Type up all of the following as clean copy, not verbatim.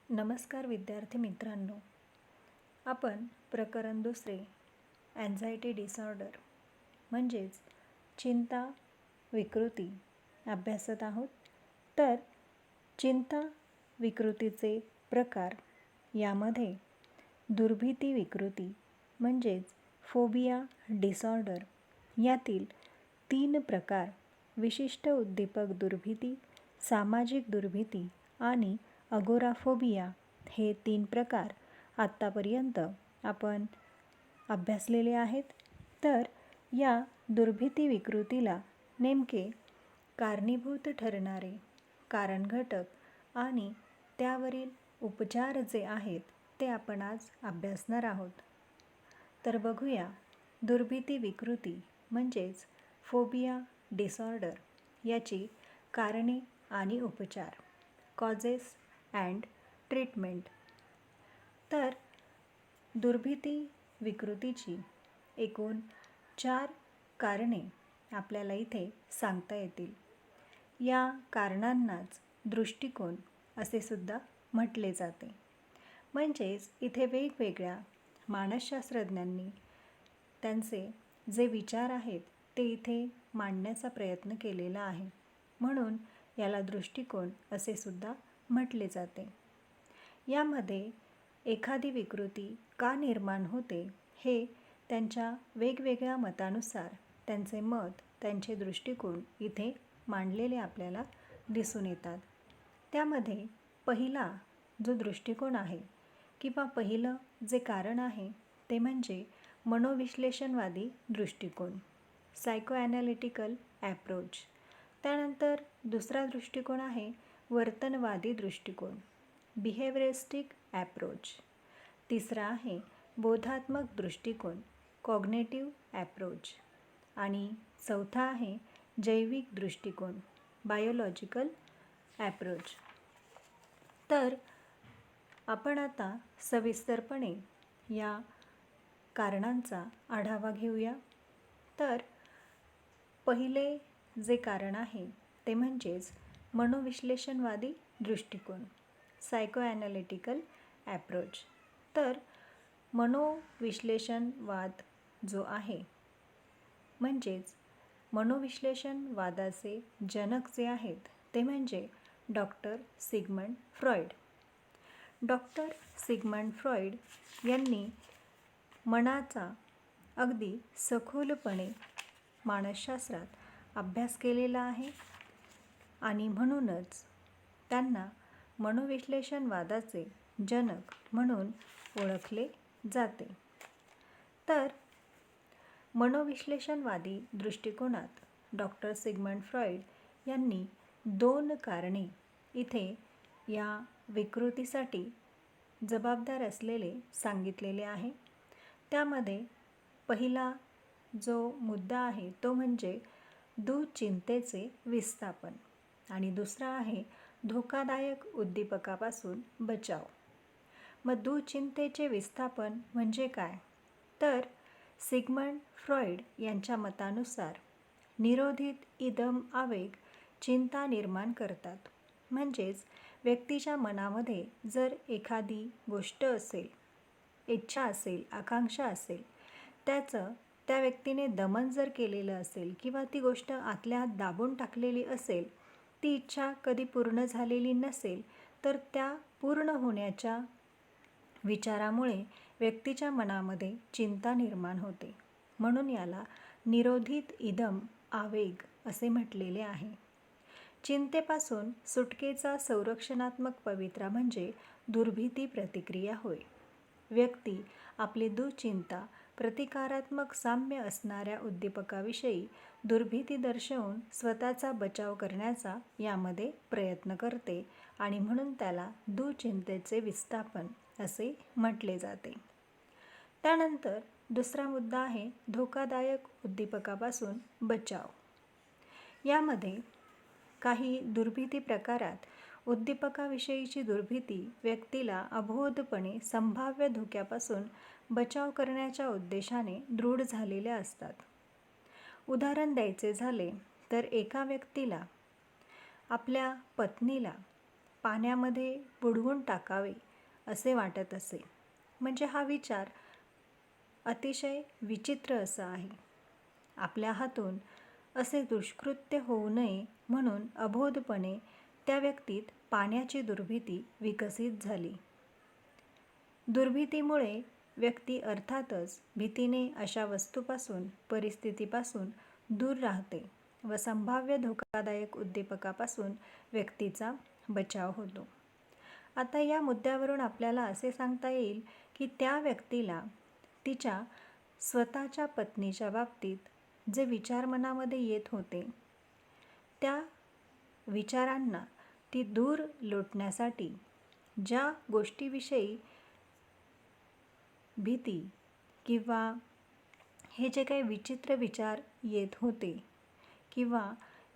नमस्कार विद्यार्थी मित्रांनो, आपण प्रकरण दुसरे अँझायटी डिसऑर्डर म्हणजेच चिंता विकृती अभ्यासत आहोत. तर चिंता विकृतीचे प्रकार यामध्ये दुर्भीती विकृती म्हणजेच फोबिया डिसऑर्डर यातील 3 प्रकार विशिष्ट उद्दीपक दुर्भीती, सामाजिक दुर्भीती आणि अगोराफोबिया हे 3 प्रकार आत्तापर्यंत आपण अभ्यासलेले आहेत. तर या दुर्भीती विकृतीला नेमके कारणीभूत ठरणारे कारणघटक आणि त्यावरील उपचार जे आहेत ते आपण आज अभ्यासणार आहोत. तर बघूया दुर्भीती विकृती म्हणजेच फोबिया डिसऑर्डर याची कारणे आणि उपचार, कॉजेस अँड ट्रीटमेंट. तर दुर्भीती विकृतीची एकूण 4 कारणे आपल्याला इथे सांगता येतील. या कारणांनाच दृष्टिकोन असे सुद्धा म्हटले जाते. म्हणजेच इथे वेगवेगळ्या मानसशास्त्रज्ञांनी त्यांचे जे विचार आहेत ते इथे मांडण्याचा प्रयत्न केलेला आहे, म्हणून याला दृष्टिकोन असे सुद्धा म्हटले जाते. यामध्ये एखादी विकृती का निर्माण होते हे त्यांच्या वेगवेगळ्या मतानुसार त्यांचे मत, त्यांचे दृष्टिकोन इथे मांडलेले आपल्याला दिसून येतात. त्यामध्ये पहिला जो दृष्टिकोन आहे किंवा पहिलं जे कारण आहे ते म्हणजे मनोविश्लेषणवादी दृष्टिकोन, सायकोॲनालिटिकल ॲप्रोच. त्यानंतर दुसरा दृष्टिकोन आहे वर्तनवादी दृष्टिकोन, बिहेवियरिस्टिक ॲप्रोच. तिसरा आहे बोधात्मक दृष्टिकोन, कॉग्नेटिव्ह ॲप्रोच. आणि चौथा आहे जैविक दृष्टिकोन, बायोलॉजिकल ॲप्रोच. तर आपण आता सविस्तरपणे या कारणांचा आढावा घेऊया. तर पहिले जे कारण आहे ते म्हणजेच मनोविश्लेषणवादी दृष्टिकोन, सायकोॲनालिटिकल ॲप्रोच. तर मनोविश्लेषणवाद जो आहे म्हणजेच मनोविश्लेषणवादाचे जनक जे आहेत ते म्हणजे doctor Sigmund Freud. Doctor Sigmund Freud यांनी मनाचा अगदी सखोलपणे मानसशास्त्रात अभ्यास केलेला आहे आणि म्हणूनच त्यांना मनोविश्लेषणवादाचे जनक म्हणून ओळखले जाते. तर मनोविश्लेषणवादी दृष्टिकोनात डॉक्टर सिगमंड फ्रॉइड यांनी 2 कारणे इथे या विकृतीसाठी जबाबदार असलेले सांगितलेले आहे. त्यामध्ये पहिला जो मुद्दा आहे तो म्हणजे दुःचिंतेचे विस्थापन आणि दुसरा आहे धोकादायक उद्दीपकापासून बचाव. मग दुःचिंतेचे विस्थापन म्हणजे काय? तर सिगमंड फ्रॉइड यांच्या मतानुसार निरोधित इदम आवेग चिंता निर्माण करतात. म्हणजेच व्यक्तीच्या मनामध्ये जर एखादी गोष्ट असेल, इच्छा असेल, आकांक्षा असेल, त्याचं त्या व्यक्तीने दमन जर केलेलं असेल किंवा ती गोष्ट आतल्या आत दाबून टाकलेली असेल, ती इच्छा कधी पूर्ण झालेली नसेल, तर त्या पूर्ण होण्याच्या विचारामुळे व्यक्तीच्या मनामध्ये चिंता निर्माण होते. म्हणून याला निरोधित इदम आवेग असे म्हटलेले आहे. चिंतेपासून सुटकेचा संरक्षणात्मक पवित्रा म्हणजे दुर्भीती प्रतिक्रिया होय. व्यक्ती आपली दुःचिंता प्रतिकारात्मक साम्य असणाऱ्या उद्दीपकाविषयी दुर्भीती दर्शवून स्वतःचा बचाव करण्याचा यामध्ये प्रयत्न करते आणि म्हणून त्याला दुःचिंतेचे विस्थापन असे म्हटले जाते. त्यानंतर दुसरा मुद्दा आहे धोकादायक उद्दीपकापासून बचाव. यामध्ये काही दुर्भीती प्रकारात उद्दीपकाविषयीची दुर्भीती व्यक्तीला अबोधपणे संभाव्य धोक्यापासून बचाव करण्याच्या उद्देशाने दृढ झालेल्या असतात. उदाहरण द्यायचे झाले तर एका व्यक्तीला आपल्या पत्नीला पाण्यामध्ये बुडवून टाकावे असे वाटत असे. म्हणजे हा विचार अतिशय विचित्र असा आहे. आपल्या हातून असे दुष्कृत्य होऊ नये म्हणून अबोधपणे त्या व्यक्तीत पाण्याची दुर्भीती विकसित झाली. दुर्भीतीमुळे व्यक्ती अर्थातच भीतीने अशा वस्तूपासून, परिस्थितीपासून दूर राहते व संभाव्य धोकादायक उद्दीपकापासून व्यक्तीचा बचाव होतो. आता या मुद्द्यावरून आपल्याला असे सांगता येईल की त्या व्यक्तीला तिच्या स्वतःच्या पत्नीच्या बाबतीत जे विचार मनामध्ये येत होते, त्या विचारांना ती दूर लोटण्यासाठी ज्या गोष्टीविषयी भीती किंवा हे जे काही विचित्र विचार येत होते किंवा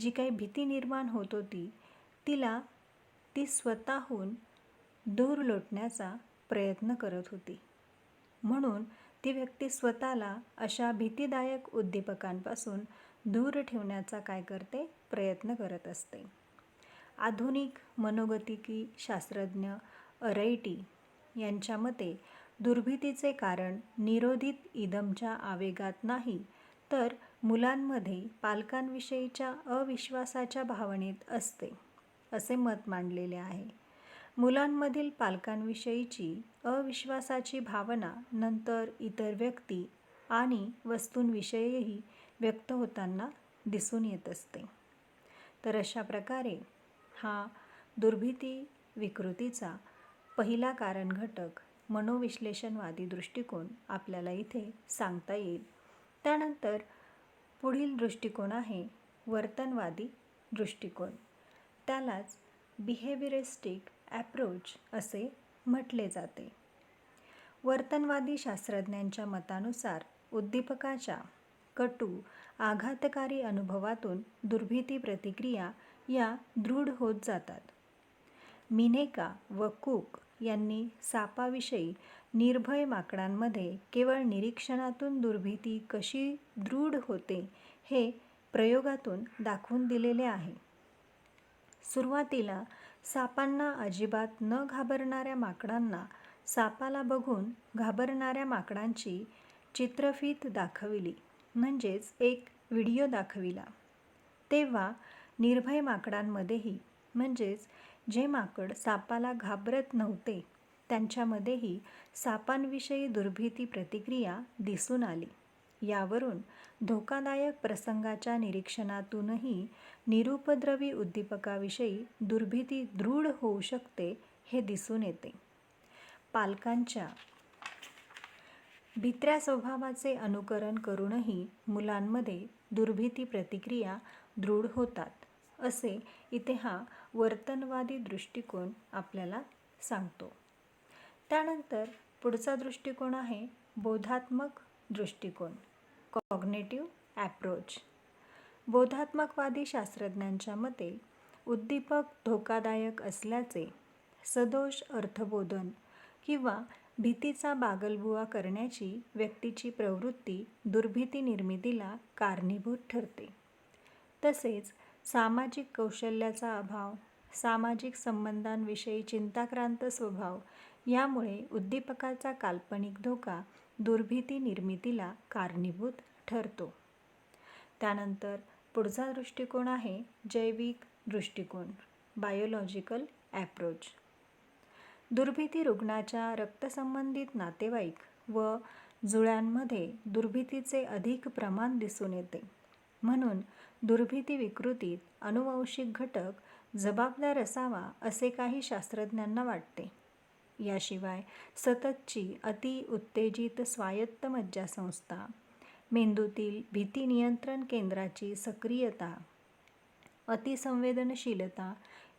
जी काही भीती निर्माण होत होती, तिला ती स्वतःहून दूर लोटण्याचा प्रयत्न करत होती. म्हणून ती व्यक्ती स्वतःला अशा भीतीदायक उद्दीपकांपासून दूर ठेवण्याचा काय करते? प्रयत्न करत असते. आधुनिक मनोगतिकी शास्त्रज्ञ अरैटी यांच्या मते दुर्भीतीचे कारण निरोधित इदमच्या आवेगात नाही, तर मुलांमध्ये पालकांविषयीच्या अविश्वासाच्या भावनेत असते, असे मत मांडलेले आहे. मुलांमधील पालकांविषयीची अविश्वासाची भावना नंतर इतर व्यक्ती आणि वस्तूंविषयीही व्यक्त होताना दिसून येत असते. तर अशा प्रकारे हा दुर्भीती विकृतीचा पहिला कारण घटक मनोविश्लेषणवादी दृष्टिकोन आपल्याला इथे सांगता येईल. त्यानंतर पुढील दृष्टिकोन आहे वर्तनवादी दृष्टिकोन. त्यालाच बिहेवियरिस्टिक ॲप्रोच असे म्हटले जाते. वर्तनवादी शास्त्रज्ञांच्या मतानुसार उद्दीपकाच्या कटू, आघातकारी अनुभवातून दुर्भीती प्रतिक्रिया या दृढ होत जातात. मिनेका व कुक यांनी सापाविषयी निर्भय माकडांमध्ये केवळ निरीक्षणातून दुर्भीती कशी दृढ होते हे प्रयोगातून दाखवून दिलेले आहे. सुरुवातीला सापांना अजिबात न घाबरणाऱ्या माकडांना सापाला बघून घाबरणाऱ्या माकडांची चित्रफीत दाखविली, म्हणजेच एक व्हिडिओ दाखविला. तेव्हा निर्भय माकडांमध्येही, म्हणजेच जे माकड सापाला घाबरत नव्हते, त्यांच्यामध्येही सापांविषयी दुर्भीती प्रतिक्रिया दिसून आली. यावरून धोकादायक प्रसंगाच्या निरीक्षणातूनही निरुपद्रवी उद्दीपकाविषयी दुर्भीती दृढ होऊ शकते हे दिसून येते. पालकांच्या भित्र्या स्वभावाचे अनुकरण करूनही मुलांमध्ये दुर्भीती प्रतिक्रिया दृढ होतात, असे इथे हा वर्तनवादी दृष्टिकोन आपल्याला सांगतो. त्यानंतर पुढचा दृष्टिकोन आहे बोधात्मक दृष्टिकोन, कॉग्निटिव्ह ॲप्रोच. बोधात्मकवादी शास्त्रज्ञांच्या मते उद्दीपक धोकादायक असल्याचे सदोष अर्थबोधन किंवा भीतीचा बागलबुवा करण्याची व्यक्तीची प्रवृत्ती दुर्भीती निर्मितीला कारणीभूत ठरते. तसेच सामाजिक कौशल्याचा अभाव, सामाजिक संबंधांविषयी चिंताक्रांत स्वभाव यामुळे उद्दीपकाचा काल्पनिक धोका दुर्भीती निर्मितीला कारणीभूत ठरतो. त्यानंतर पुढचा दृष्टिकोन आहे जैविक दृष्टिकोन, बायोलॉजिकल ॲप्रोच. दुर्भीती रुग्णाच्या रक्तसंबंधित नातेवाईक व जुळ्यांमध्ये दुर्भीतीचे अधिक प्रमाण दिसून येते. म्हणून दुर्भीती विकृतीत अनुवांशिक घटक जबाबदार असावा असे काही शास्त्रज्ञांना वाटते. याशिवाय सततची अति उत्तेजित स्वायत्त मज्जासंस्था, मेंदूतील भीती नियंत्रण केंद्राची सक्रियता, अतिसंवेदनशीलता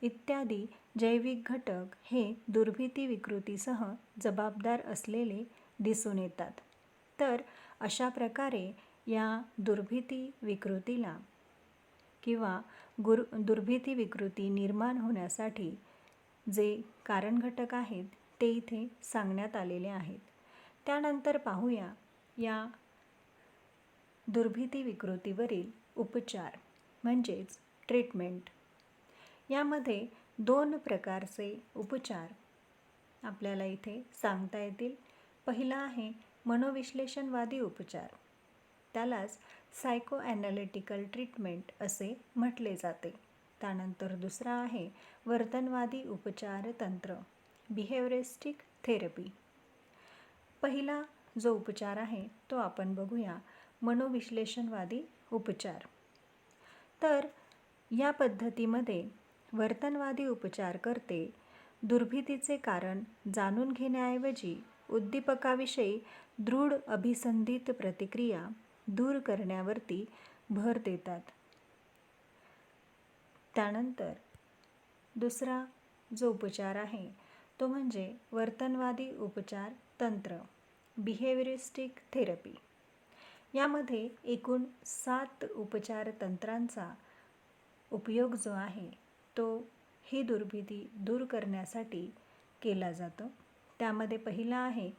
इत्यादी जैविक घटक हे दुर्भीती विकृतीसह जबाबदार असलेले दिसून येतात. तर अशा प्रकारे या दुर्भीती विकृतीला किंवा दुर्भीती विकृती निर्माण होण्यासाठी जे कारण घटक आहेत ते इथे सांगण्यात आलेले आहेत. त्यानंतर पाहूया या दुर्भीती विकृतीवरील उपचार म्हणजेच ट्रीटमेंट. यामध्ये 2 प्रकारचे उपचार आपल्याला इथे सांगता येतील. पहिला आहे मनोविश्लेषणवादी उपचार, त्यालाच सायको ॲनालिटिकल ट्रीटमेंट असे म्हटले जाते. त्यानंतर दुसरा आहे वर्तनवादी उपचार तंत्र, बिहेवियरिस्टिक थेरपी. पहिला जो उपचार आहे तो आपण बघूया, मनोविश्लेषणवादी उपचार. तर या पद्धतीमध्ये वर्तनवादी उपचारकर्ते दुर्भीतीचे कारण जाणून घेण्याऐवजी उद्दीपकाविषयी दृढ अभिसंधित प्रतिक्रिया दूर करण्यावरती भर देतात. त्यानंतर दुसरा जो उपचार आहे तो म्हणजे वर्तनवादी उपचार तंत्र, बिहेवियरिस्टिक थेरपी. यामध्ये एकूण 7 उपचार तंत्रांचा उपयोग जो आहे तो ही दुर्भीती दूर करण्यासाठी केला जातो. त्यामध्ये पहिला आहे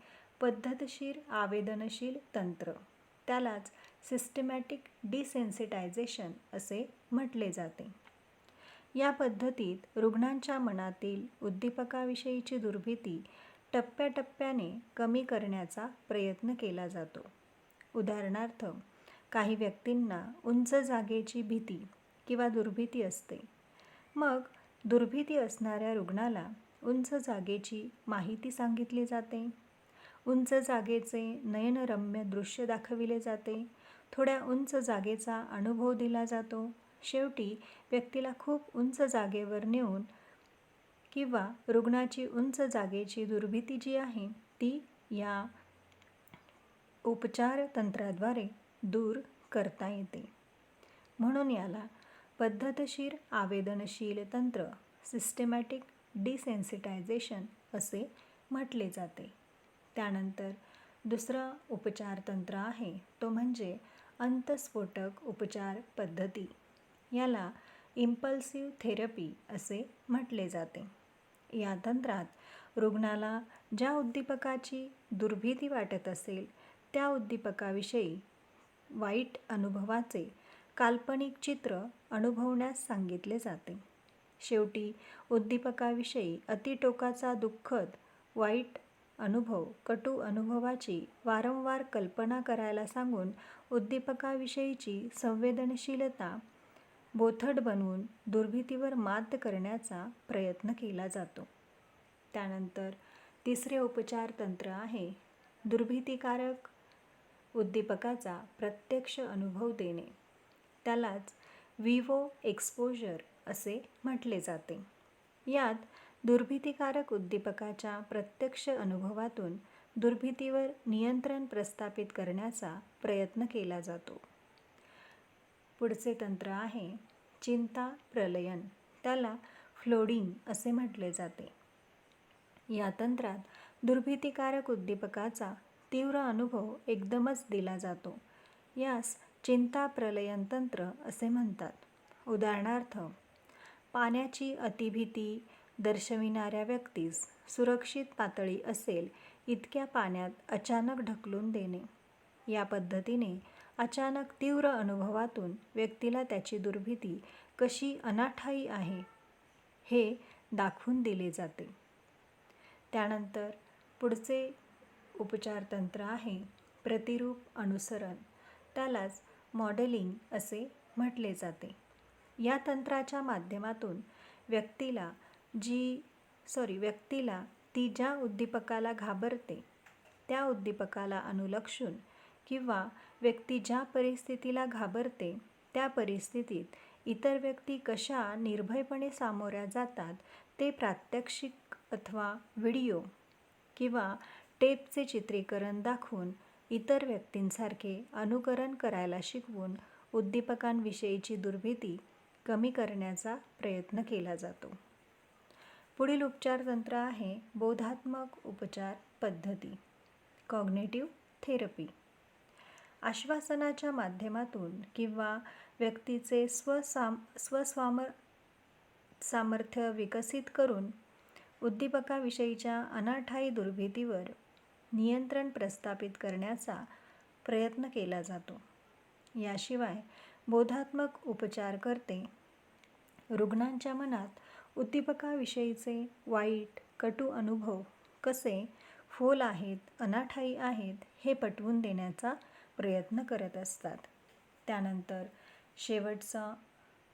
पद्धतशीर आवेदनशील तंत्र, त्यालाच सिस्टमॅटिक डिसेन्सिटायझेशन असे म्हटले जाते. या पद्धतीत रुग्णांच्या मनातील उद्दीपकाविषयीची दुर्भीती टप्प्याटप्प्याने कमी करण्याचा प्रयत्न केला जातो. उदाहरणार्थ, काही व्यक्तींना उंच जागेची भीती किंवा दुर्भीती असते. मग दुर्भीती असणाऱ्या रुग्णाला उंच जागेची माहिती सांगितली जाते. उंच जागेचे नयनरम्य दृश्य दाखविले जाते. थोड्या उंच जागेचा अनुभव दिला जातो. शेवटी व्यक्तीला खूप उंच जागेवर नेऊन किंवा रुग्णाची उंच जागेची दुर्भीती जी आहे ती या उपचार तंत्राद्वारे दूर करता येते. म्हणून याला पद्धतशीर आवेदनशील तंत्र, सिस्टमॅटिक डिसेन्सिटायझेशन असे म्हटले जाते. त्यानंतर दुसरा उपचार तंत्र आहे तो म्हणजे अंतस्फोटक उपचार पद्धती. याला इम्पल्सिव्ह थेरपी असे म्हटले जाते. या तंत्रात रुग्णाला ज्या उद्दीपकाची दुर्भीती वाटत असेल त्या उद्दीपकाविषयी वाईट अनुभवाचे काल्पनिक चित्र अनुभवण्यास सांगितले जाते. शेवटी उद्दीपकाविषयी अतिटोकाचा दुःखद वाईट अनुभव, कटू अनुभवाची वारंवार कल्पना करायला सांगून उद्दीपकाविषयीची संवेदनशीलता बोथट बनवून दुर्भीतीवर मात करण्याचा प्रयत्न केला जातो. त्यानंतर तिसरे उपचार तंत्र आहे दुर्भीतिकारक उद्दीपकाचा प्रत्यक्ष अनुभव देणे. त्यालाच विवो एक्सपोजर असे म्हटले जाते. यात दुर्भीतिकारक उद्दीपकाच्या प्रत्यक्ष अनुभवातून दुर्भीतीवर नियंत्रण प्रस्थापित करण्याचा प्रयत्न केला जातो. पुढचे तंत्र आहे चिंता प्रलयन, त्याला फ्लोडिंग असे म्हटले जाते. या तंत्रात दुर्भीतिकारक उद्दीपकाचा तीव्र अनुभव एकदमच दिला जातो. यास चिंता प्रलयन तंत्र असे म्हणतात. उदाहरणार्थ, पाण्याची अतिभीती दर्शविणाऱ्या व्यक्तीस सुरक्षित पातळी असेल इतक्या पाण्यात अचानक ढकलून देणे. या पद्धतीने अचानक तीव्र अनुभवातून व्यक्तीला त्याची दुर्भीती कशी अनाठायी आहे हे दाखवून दिले जाते. त्यानंतर पुढचे उपचार तंत्र आहे प्रतिरूप अनुसरण, त्यालाच मॉडेलिंग असे म्हटले जाते. या तंत्राच्या माध्यमातून व्यक्तीला ती ज्या उद्दीपकाला घाबरते त्या उद्दीपकाला अनुलक्षून किंवा व्यक्ती ज्या परिस्थितीला घाबरते त्या परिस्थितीत इतर व्यक्ती कशा निर्भयपणे सामोऱ्या जातात ते प्रात्यक्षिक अथवा व्हिडिओ किंवा टेपचे चित्रीकरण दाखवून इतर व्यक्तींसारखे अनुकरण करायला शिकवून उद्दीपकांविषयीची दुर्भीती कमी करण्याचा प्रयत्न केला जातो. पुढील उपचार तंत्र आहे बोधात्मक उपचार पद्धती, कॉग्निटिव्ह थेरपी. आश्वासनाच्या माध्यमातून किंवा व्यक्तीचे सामर्थ्य विकसित करून उद्दीपकाविषयीच्या अनाठायी दुर्भीतीवर नियंत्रण प्रस्थापित करण्याचा प्रयत्न केला जातो. याशिवाय बोधात्मक उपचारकर्ते रुग्णांच्या मनात उद्दीपकाविषयीचे वाईट कटू अनुभव कसे फोल आहेत, अनाठायी आहेत हे पटवून देण्याचा प्रयत्न करत असतात. त्यानंतर शेवटचा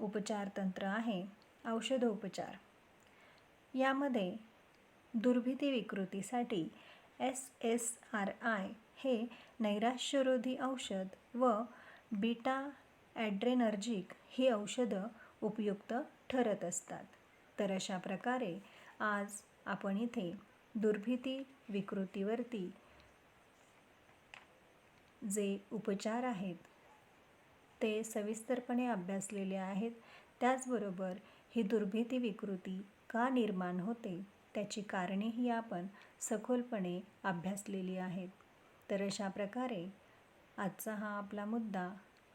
उपचार तंत्र आहे औषधोपचार. यामध्ये दुर्भीती विकृतीसाठी SSRI हे नैराश्यरोधी औषध व बीटा ॲड्रेनर्जिक ही औषधं उपयुक्त ठरत असतात. तर अशा प्रकारे आज आपण इथे दुर्भीती विकृतीवरती जे उपचार आहेत ते सविस्तरपणे अभ्यासलेले आहेत. त्याचबरोबर ही दुर्भीती विकृती का निर्माण होते त्याची कारणेही आपण सखोलपणे अभ्यासलेली आहेत. तर अशा प्रकारे आजचा हा आपला मुद्दा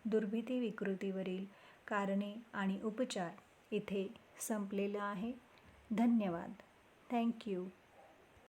दुर्भीती विकृतीवरील कारणे आणि उपचार इथे संपलेला आहे. धन्यवाद. थँक्यू.